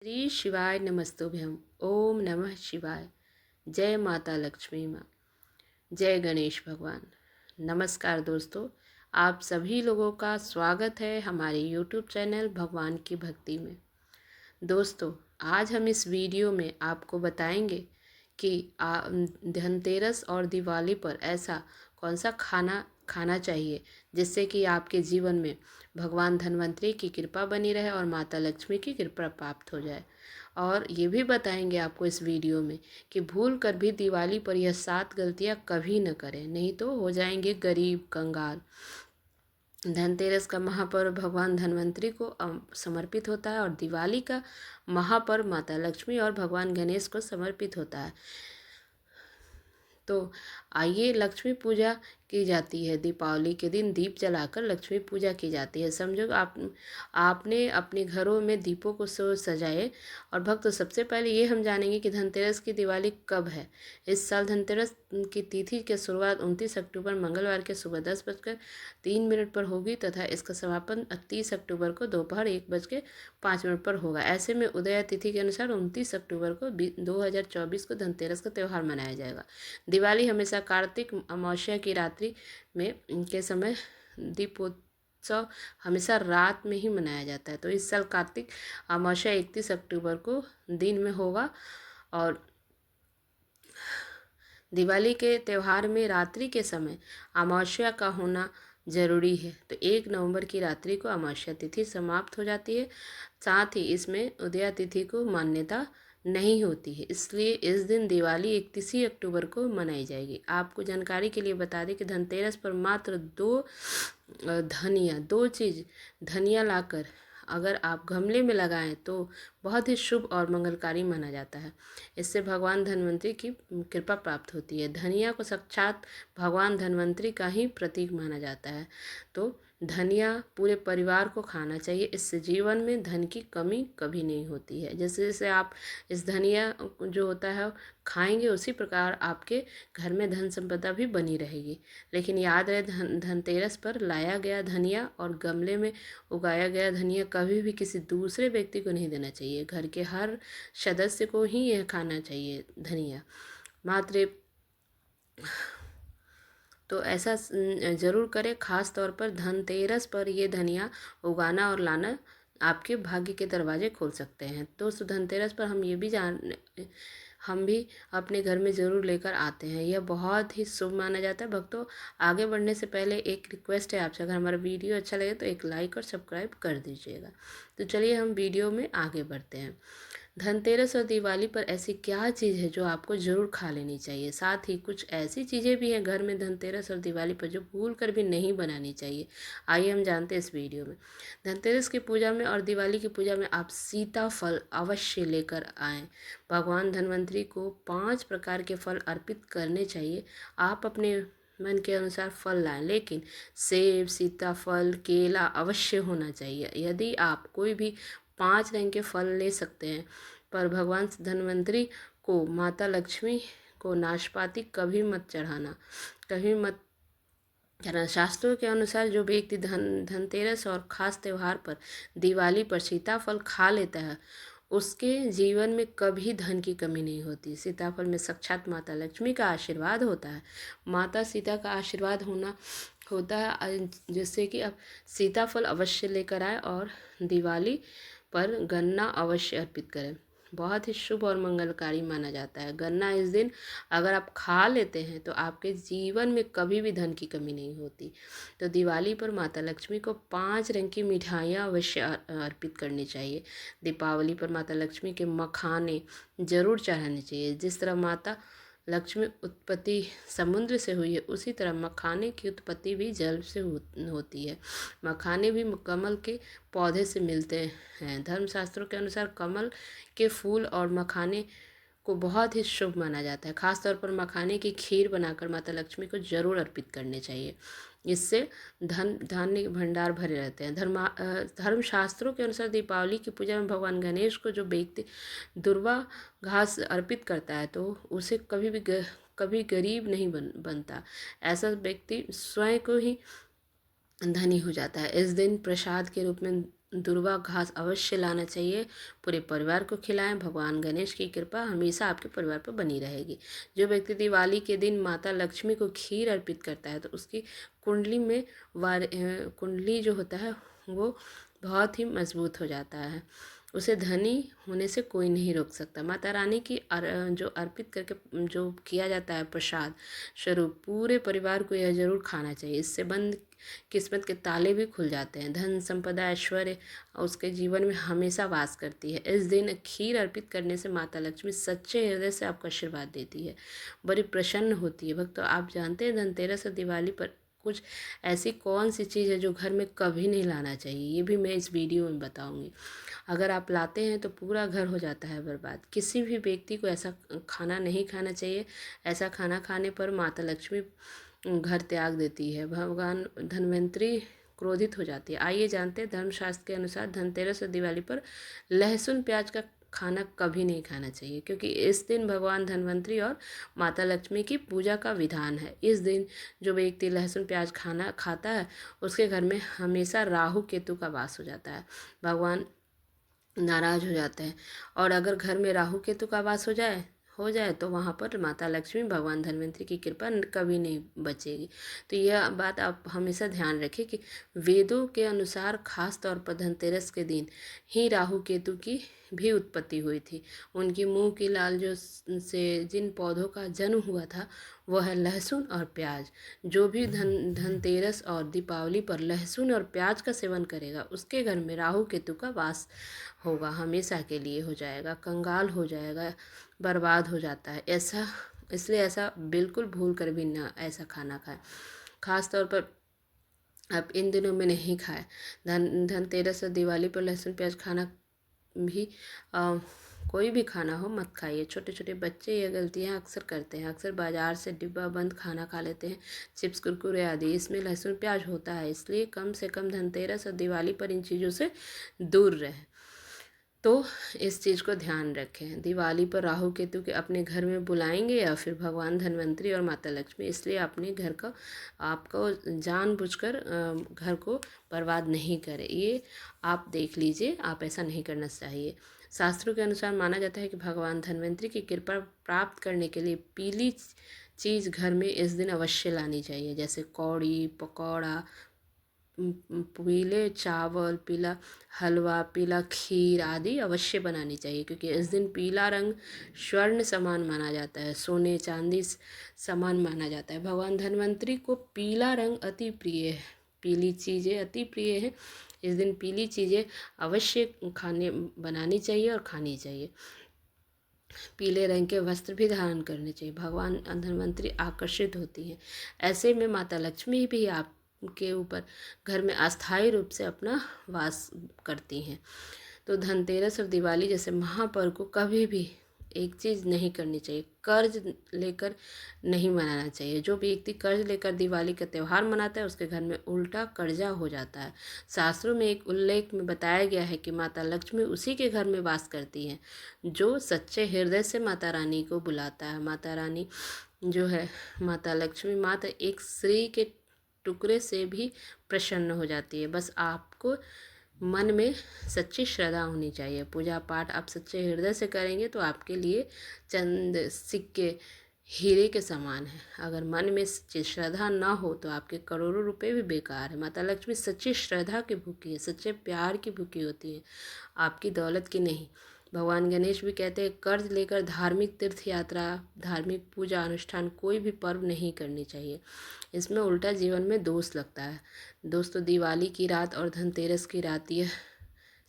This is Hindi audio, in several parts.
श्री शिवाय नमस्तुभ्यम। ओम नमः शिवाय। जय माता लक्ष्मी माँ। जय गणेश भगवान। नमस्कार दोस्तों, आप सभी लोगों का स्वागत है हमारे YouTube चैनल भगवान की भक्ति में। दोस्तों, आज हम इस वीडियो में आपको बताएंगे कि धनतेरस और दिवाली पर ऐसा कौन सा खाना खाना चाहिए जिससे कि आपके जीवन में भगवान धन्वंतरी की कृपा बनी रहे और माता लक्ष्मी की कृपा प्राप्त हो जाए। और ये भी बताएंगे आपको इस वीडियो में कि भूल कर भी दिवाली पर यह 7 गलतियां कभी न करें, नहीं तो हो जाएंगे गरीब कंगाल। धनतेरस का महापर्व भगवान धन्वंतरी को समर्पित होता है और दिवाली का महापर्व माता लक्ष्मी और भगवान गणेश को समर्पित होता है। तो आइए, लक्ष्मी पूजा की जाती है। दीपावली के दिन दीप जलाकर लक्ष्मी पूजा की जाती है। समझो आपने अपने घरों में दीपों को सजाए। और भक्त, सबसे पहले ये हम जानेंगे कि धनतेरस की दिवाली कब है। इस साल धनतेरस की तिथि की शुरुआत 29 अक्टूबर मंगलवार के सुबह 10:03 पर होगी तथा इसका समापन 30 अक्टूबर को दोपहर 1:05 पर होगा। ऐसे में उदय तिथि के अनुसार 29 अक्टूबर को 2024 को धनतेरस का त्यौहार मनाया जाएगा। दिवाली हमेशा कार्तिक अमावस्या की रात्रि में के समय दीपोत्सव हमेशा रात में ही मनाया जाता है। तो इस साल कार्तिक अमावस्या 31 अक्टूबर को दिन में होगा और दिवाली के त्यौहार में रात्रि के समय अमावस्या का होना जरूरी है। तो 1 नवंबर की रात्रि को अमावस्या तिथि समाप्त हो जाती है। साथ ही इसमें उदया तिथि को मान्यता नहीं होती है, इसलिए इस दिन दिवाली 31 अक्टूबर को मनाई जाएगी। आपको जानकारी के लिए बता दें कि धनतेरस पर मात्र दो चीज़ धनिया लाकर अगर आप गमले में लगाएं तो बहुत ही शुभ और मंगलकारी माना जाता है। इससे भगवान धन्वंतरी की कृपा प्राप्त होती है। धनिया को साक्षात भगवान धन्वंतरी का ही प्रतीक माना जाता है। तो धनिया पूरे परिवार को खाना चाहिए। इससे जीवन में धन की कमी कभी नहीं होती है। जैसे जैसे आप इस धनिया जो होता है खाएंगे, उसी प्रकार आपके घर में धन संपदा भी बनी रहेगी। लेकिन याद रहे, धनतेरस पर लाया गया धनिया और गमले में उगाया गया धनिया कभी भी किसी दूसरे व्यक्ति को नहीं देना चाहिए। घर के हर सदस्य को ही यह खाना चाहिए धनिया मात्र। तो ऐसा ज़रूर करें। ख़ास तौर पर धनतेरस पर ये धनिया उगाना और लाना आपके भाग्य के दरवाजे खोल सकते हैं। तो धनतेरस पर हम भी अपने घर में ज़रूर लेकर आते हैं। यह बहुत ही शुभ माना जाता है। भक्तों, आगे बढ़ने से पहले एक रिक्वेस्ट है आपसे, अगर हमारा वीडियो अच्छा लगे तो एक लाइक और सब्सक्राइब कर दीजिएगा। तो चलिए हम वीडियो में आगे बढ़ते हैं। धनतेरस और दिवाली पर ऐसी क्या चीज़ है जो आपको ज़रूर खा लेनी चाहिए। साथ ही कुछ ऐसी चीज़ें भी हैं घर में धनतेरस और दिवाली पर जो भूल कर भी नहीं बनानी चाहिए। आइए हम जानते हैं इस वीडियो में। धनतेरस की पूजा में और दिवाली की पूजा में आप सीताफल अवश्य लेकर आएँ। भगवान धन्वंतरी को 5 प्रकार के फल अर्पित करने चाहिए। आप अपने मन के अनुसार फल लाएं, लेकिन सेब, सीताफल, केला अवश्य होना चाहिए। यदि आप कोई भी 5 रंग के फल ले सकते हैं, पर भगवान धन्वंतरी को, माता लक्ष्मी को नाशपाती कभी मत चढ़ाना, कभी मत चढ़ाना। शास्त्रों के अनुसार जो व्यक्ति धनतेरस और खास त्यौहार पर दिवाली पर सीताफल खा लेता है, उसके जीवन में कभी धन की कमी नहीं होती। सीताफल में साक्षात माता लक्ष्मी का आशीर्वाद होता है। माता सीता का आशीर्वाद होता है। जिससे कि अब सीताफल अवश्य लेकर आए और दिवाली पर गन्ना अवश्य अर्पित करें। बहुत ही शुभ और मंगलकारी माना जाता है। गन्ना इस दिन अगर आप खा लेते हैं तो आपके जीवन में कभी भी धन की कमी नहीं होती। तो दिवाली पर माता लक्ष्मी को 5 रंग की मिठाइयाँ अवश्य अर्पित करनी चाहिए। दीपावली पर माता लक्ष्मी के मखाने जरूर चढ़ाने चाहिए। जिस तरह माता लक्ष्मी उत्पत्ति समुद्र से हुई है, उसी तरह मखाने की उत्पत्ति भी जल से होती है। मखाने भी कमल के पौधे से मिलते हैं। धर्मशास्त्रों के अनुसार कमल के फूल और मखाने को बहुत ही शुभ माना जाता है। खासतौर पर मखाने की खीर बनाकर माता लक्ष्मी को जरूर अर्पित करने चाहिए। इससे धान्य के भंडार भरे रहते हैं। धर्मशास्त्रों के अनुसार दीपावली की पूजा में भगवान गणेश को जो व्यक्ति दुर्वा घास अर्पित करता है, तो उसे कभी गरीब नहीं बनता। ऐसा व्यक्ति स्वयं को ही धनी हो जाता है। इस दिन प्रसाद के रूप में दुर्वा घास अवश्य लाना चाहिए। पूरे परिवार को खिलाएं। भगवान गणेश की कृपा हमेशा आपके परिवार पर बनी रहेगी। जो व्यक्ति दिवाली के दिन माता लक्ष्मी को खीर अर्पित करता है तो उसकी कुंडली में कुंडली जो होता है वो बहुत ही मजबूत हो जाता है। उसे धनी होने से कोई नहीं रोक सकता। माता रानी की जो अर्पित करके जो किया जाता है प्रसाद स्वरूप, पूरे परिवार को यह जरूर खाना चाहिए। इससे बंद किस्मत के ताले भी खुल जाते हैं। धन संपदा ऐश्वर्य उसके जीवन में हमेशा वास करती है। इस दिन खीर अर्पित करने से माता लक्ष्मी सच्चे हृदय से आपको आशीर्वाद देती है, बड़ी प्रसन्न होती है। भक्तों, आप जानते हैं धनतेरस और दिवाली पर कुछ ऐसी कौन सी चीज़ है जो घर में कभी नहीं लाना चाहिए, ये भी मैं इस वीडियो में बताऊंगी। अगर आप लाते हैं तो पूरा घर हो जाता है बर्बाद। किसी भी व्यक्ति को ऐसा खाना नहीं खाना चाहिए। ऐसा खाना खाने पर माता लक्ष्मी घर त्याग देती है, भगवान धन्वंतरी क्रोधित हो जाती है। आइए जानते हैं धर्मशास्त्र के अनुसार धनतेरस और दिवाली पर लहसुन प्याज का खाना कभी नहीं खाना चाहिए, क्योंकि इस दिन भगवान धन्वंतरी और माता लक्ष्मी की पूजा का विधान है। इस दिन जो व्यक्ति लहसुन प्याज खाना खाता है उसके घर में हमेशा राहु केतु का वास हो जाता है, भगवान नाराज हो जाते हैं। और अगर घर में राहु केतु का वास हो जाए तो वहाँ पर माता लक्ष्मी भगवान धन्वंतरी की कृपा कभी नहीं बचेगी। तो यह बात आप हमेशा ध्यान रखें कि वेदों के अनुसार खास तौर पर धनतेरस के दिन ही राहु केतु की भी उत्पत्ति हुई थी। उनकी मुंह की लाल जो से जिन पौधों का जन्म हुआ था वह है लहसुन और प्याज। जो भी धनतेरस और दीपावली पर लहसुन और प्याज का सेवन करेगा उसके घर में राहु केतु का वास होगा, हमेशा के लिए हो जाएगा, कंगाल हो जाएगा, बर्बाद हो जाता है। इसलिए ऐसा बिल्कुल भूल कर भी ना ऐसा खाना खाएं। खास तौर पर आप इन दिनों में नहीं खाएं। धनतेरस और दिवाली पर लहसुन प्याज खाना भी कोई भी खाना हो मत खाइए। छोटे छोटे बच्चे ये गलतियाँ अक्सर करते हैं। अक्सर बाज़ार से डिब्बा बंद खाना खा लेते हैं, चिप्स कुरकुरे आदि, इसमें लहसुन प्याज होता है। इसलिए कम से कम धनतेरस और दिवाली पर इन चीज़ों से दूर रहें। तो इस चीज़ को ध्यान रखें। दिवाली पर राहु केतु के अपने घर में बुलाएंगे या फिर भगवान धन्वंतरी और माता लक्ष्मी, इसलिए अपने घर का आपको जानबूझकर घर को बर्बाद नहीं करें। ये आप देख लीजिए, आप ऐसा नहीं करना चाहिए। शास्त्रों के अनुसार माना जाता है कि भगवान धन्वंतरी की कृपा प्राप्त करने के लिए पीली चीज़ घर में इस दिन अवश्य लानी चाहिए, जैसे कौड़ी पकौड़ा, पीले चावल, पीला हलवा, पीला खीर आदि अवश्य बनानी चाहिए, क्योंकि इस दिन पीला रंग स्वर्ण समान माना जाता है, सोने चांदी समान माना जाता है। भगवान धन्वंतरी को पीला रंग अति प्रिय है, पीली चीज़ें अति प्रिय है। इस दिन पीली चीज़ें अवश्य बनानी चाहिए और खानी चाहिए। पीले रंग के वस्त्र भी धारण करने चाहिए, भगवान धन्वंतरी आकर्षित होती हैं। ऐसे में माता लक्ष्मी भी आपके ऊपर घर में अस्थायी रूप से अपना वास करती हैं। तो धनतेरस और दिवाली जैसे महापर्व को कभी भी एक चीज़ नहीं करनी चाहिए, कर्ज लेकर नहीं मनाना चाहिए। जो व्यक्ति कर्ज लेकर दिवाली का त्यौहार मनाता है उसके घर में उल्टा कर्जा हो जाता है। शास्त्रों में एक उल्लेख में बताया गया है कि माता लक्ष्मी उसी के घर में वास करती हैं जो सच्चे हृदय से माता रानी को बुलाता है। माता रानी जो है, माता लक्ष्मी मात्र एक श्री के टुकड़े से भी प्रसन्न हो जाती है। बस आपको मन में सच्ची श्रद्धा होनी चाहिए। पूजा पाठ आप सच्चे हृदय से करेंगे तो आपके लिए चंद सिक्के हीरे के समान है। अगर मन में सच्ची श्रद्धा ना हो तो आपके करोड़ों रुपए भी बेकार है। माता लक्ष्मी सच्ची श्रद्धा की भूखी है, सच्चे प्यार की भूखी होती है, आपकी दौलत की नहीं। भगवान गणेश भी कहते हैं कर्ज लेकर धार्मिक तीर्थ यात्रा, धार्मिक पूजा अनुष्ठान कोई भी पर्व नहीं करनी चाहिए, इसमें उल्टा जीवन में दोष लगता है। दोस्तों, दिवाली की रात और धनतेरस की रात यह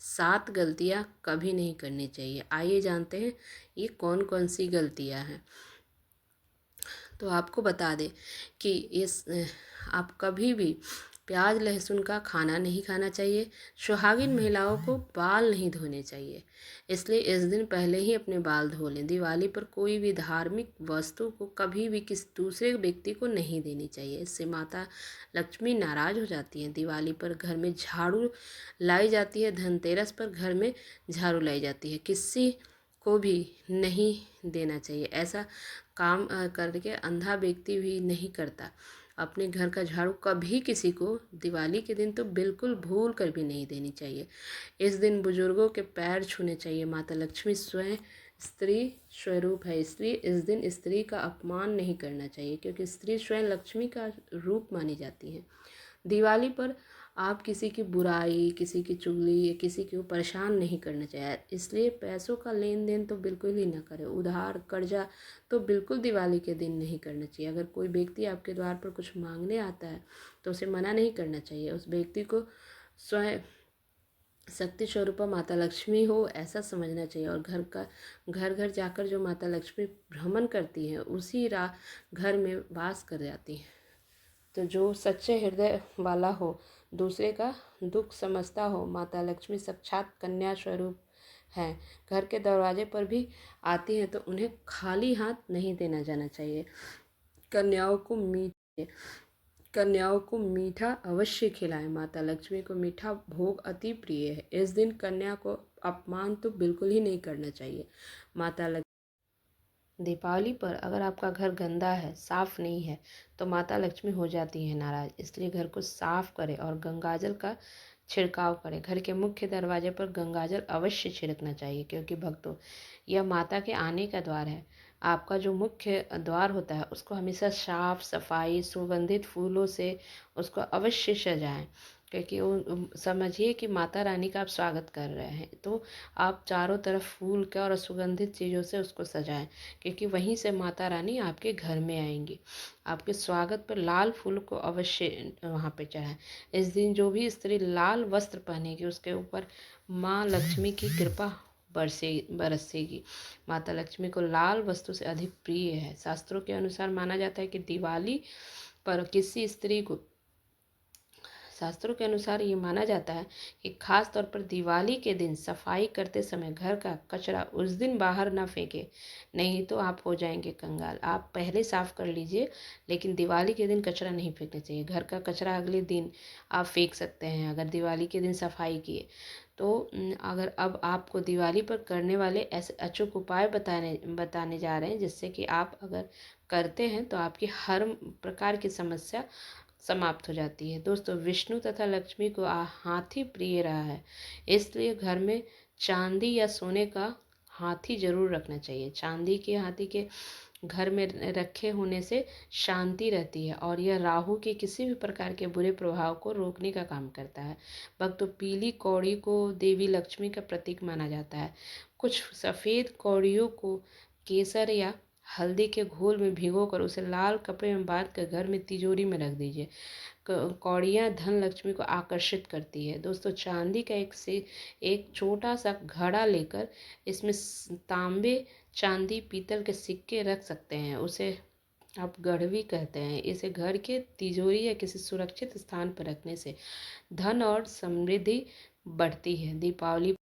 7 गलतियां कभी नहीं करनी चाहिए। आइए जानते हैं ये कौन कौन सी गलतियां हैं। तो आपको बता दें कि आप कभी भी प्याज लहसुन का खाना नहीं खाना चाहिए। सुहागिन महिलाओं को बाल नहीं धोने चाहिए, इसलिए इस दिन पहले ही अपने बाल धो लें। दिवाली पर कोई भी धार्मिक वस्तु को कभी भी किसी दूसरे व्यक्ति को नहीं देनी चाहिए, इससे माता लक्ष्मी नाराज हो जाती हैं। दिवाली पर घर में झाड़ू लाई जाती है, धनतेरस पर घर में झाड़ू लाई जाती है, किसी को भी नहीं देना चाहिए। ऐसा काम करके अंधा व्यक्ति भी नहीं करता। अपने घर का झाड़ू कभी किसी को दिवाली के दिन तो बिल्कुल भूल कर भी नहीं देनी चाहिए। इस दिन बुजुर्गों के पैर छूने चाहिए। माता लक्ष्मी स्वयं स्त्री स्वरूप है, इसलिए इस दिन स्त्री का अपमान नहीं करना चाहिए, क्योंकि स्त्री स्वयं लक्ष्मी का रूप मानी जाती है। दिवाली पर आप किसी की बुराई, किसी की चुगली या किसी को परेशान नहीं करना चाहिए, इसलिए पैसों का लेन देन तो बिल्कुल ही ना करें। उधार कर्जा तो बिल्कुल दिवाली के दिन नहीं करना चाहिए। अगर कोई व्यक्ति आपके द्वार पर कुछ मांगने आता है तो उसे मना नहीं करना चाहिए। उस व्यक्ति को स्वयं शक्ति स्वरूपा माता लक्ष्मी हो ऐसा समझना चाहिए, और घर घर जाकर जो माता लक्ष्मी भ्रमण करती हैं उसी घर में वास कर जाती हैं। तो जो सच्चे हृदय वाला हो, दूसरे का दुख समझता हो, माता लक्ष्मी साक्षात कन्या स्वरूप हैं। घर के दरवाजे पर भी आती हैं तो उन्हें खाली हाथ नहीं देना जाना चाहिए। कन्याओं को मीठे कन्याओं को मीठा अवश्य खिलाएं। माता लक्ष्मी को मीठा भोग अति प्रिय है। इस दिन कन्या को अपमान तो बिल्कुल ही नहीं करना चाहिए। माता दीपावली पर अगर आपका घर गंदा है, साफ नहीं है, तो माता लक्ष्मी हो जाती है नाराज। इसलिए घर को साफ करें और गंगाजल का छिड़काव करें। घर के मुख्य दरवाजे पर गंगाजल अवश्य छिड़कना चाहिए, क्योंकि भक्तों, यह माता के आने का द्वार है। आपका जो मुख्य द्वार होता है उसको हमेशा साफ सफाई सुगंधित फूलों से उसको अवश्य सजाएं, क्योंकि वो समझिए कि माता रानी का आप स्वागत कर रहे हैं। तो आप चारों तरफ फूल के और सुगंधित चीज़ों से उसको सजाएं, क्योंकि वहीं से माता रानी आपके घर में आएंगी। आपके स्वागत पर लाल फूल को अवश्य वहाँ पे चढ़ाएं। इस दिन जो भी स्त्री लाल वस्त्र पहनेगी उसके ऊपर माँ लक्ष्मी की कृपा बरसेगी। माता लक्ष्मी को लाल वस्तु से अधिक प्रिय है। शास्त्रों के अनुसार माना जाता है कि दिवाली पर किसी स्त्री को शास्त्रों के अनुसार ये माना जाता है कि खास तौर पर दिवाली के दिन सफाई करते समय घर का कचरा उस दिन बाहर ना फेंके, नहीं तो आप हो जाएंगे कंगाल। आप पहले साफ कर लीजिए, लेकिन दिवाली के दिन कचरा नहीं फेंकना चाहिए। घर का कचरा अगले दिन आप फेंक सकते हैं अगर दिवाली के दिन सफाई किए तो। अगर अब आपको दिवाली पर करने वाले ऐसे अचूक उपाय बताने जा रहे हैं, जिससे कि आप अगर करते हैं तो आपकी हर प्रकार की समस्या समाप्त हो जाती है। दोस्तों, विष्णु तथा लक्ष्मी को हाथी प्रिय रहा है, इसलिए घर में चांदी या सोने का हाथी जरूर रखना चाहिए। चांदी के हाथी के घर में रखे होने से शांति रहती है और यह राहु के किसी भी प्रकार के बुरे प्रभाव को रोकने का काम करता है। भक्तों, पीली कौड़ी को देवी लक्ष्मी का प्रतीक माना जाता है। कुछ सफ़ेद कौड़ियों को केसर या हल्दी के घोल में भिगोकर उसे लाल कपड़े में बांध कर घर में तिजोरी में रख दीजिए। कौड़ियाँ धन लक्ष्मी को आकर्षित करती है। दोस्तों, चांदी का एक छोटा सा घड़ा लेकर इसमें तांबे चांदी पीतल के सिक्के रख सकते हैं, उसे आप गढ़वी कहते हैं। इसे घर के तिजोरी या किसी सुरक्षित स्थान पर रखने से धन और समृद्धि बढ़ती है। दीपावली